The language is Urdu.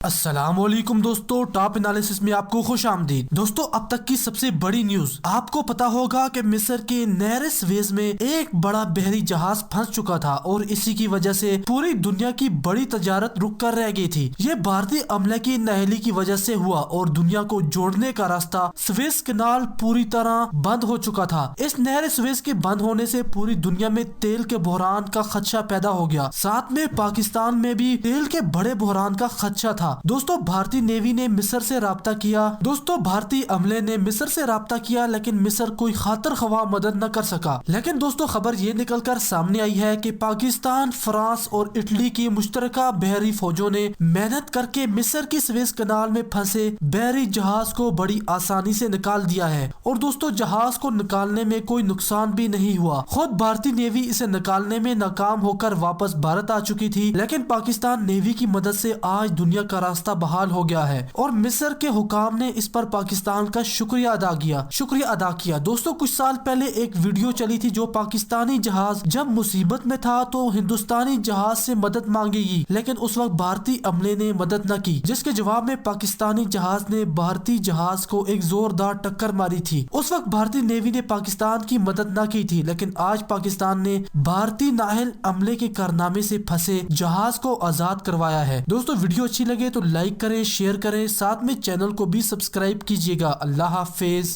السلام علیکم دوستو، ٹاپ انالیسس میں آپ کو خوش آمدید۔ دوستو، اب تک کی سب سے بڑی نیوز آپ کو پتا ہوگا کہ مصر کے نہر سویز میں ایک بڑا بحری جہاز پھنس چکا تھا اور اسی کی وجہ سے پوری دنیا کی بڑی تجارت رک کر رہ گئی تھی۔ یہ بھارتی عملے کی نااہلی کی وجہ سے ہوا اور دنیا کو جوڑنے کا راستہ سویز کینال پوری طرح بند ہو چکا تھا۔ اس نہر سویز کے بند ہونے سے پوری دنیا میں تیل کے بحران کا خدشہ پیدا ہو گیا، ساتھ میں پاکستان میں بھی تیل کے بڑے بحران کا خدشہ تھا۔ دوستو، بھارتی نیوی نے مصر سے رابطہ کیا لیکن مصر کوئی خاطر خواہ مدد نہ کر سکا۔ لیکن دوستو، خبر یہ نکل کر سامنے آئی ہے کہ پاکستان، فرانس اور اٹلی کی مشترکہ بحری فوجوں نے محنت کر کے مصر کی سویز کنال میں پھنسے بحری جہاز کو بڑی آسانی سے نکال دیا ہے، اور دوستو جہاز کو نکالنے میں کوئی نقصان بھی نہیں ہوا۔ خود بھارتی نیوی اسے نکالنے میں ناکام ہو کر واپس بھارت آ چکی تھی، لیکن پاکستان نیوی کی مدد سے آج دنیا کا راستہ بحال ہو گیا ہے اور مصر کے حکام نے اس پر پاکستان کا شکریہ ادا کیا۔ دوستو، کچھ سال پہلے ایک ویڈیو چلی تھی جو پاکستانی جہاز جب مصیبت میں تھا تو ہندوستانی جہاز سے مدد مانگے گی، لیکن اس وقت بھارتی عملے نے مدد نہ کی، جس کے جواب میں پاکستانی جہاز نے بھارتی جہاز کو ایک زوردار ٹکر ماری تھی۔ اس وقت بھارتی نیوی نے پاکستان کی مدد نہ کی تھی، لیکن آج پاکستان نے بھارتی نااہل عملے کے کارنامے سے پھنسے جہاز کو آزاد کروایا ہے۔ دوستو، ویڈیو اچھی لگے تو لائک کریں، شیئر کریں، ساتھ میں چینل کو بھی سبسکرائب کیجیے گا۔ اللہ حافظ۔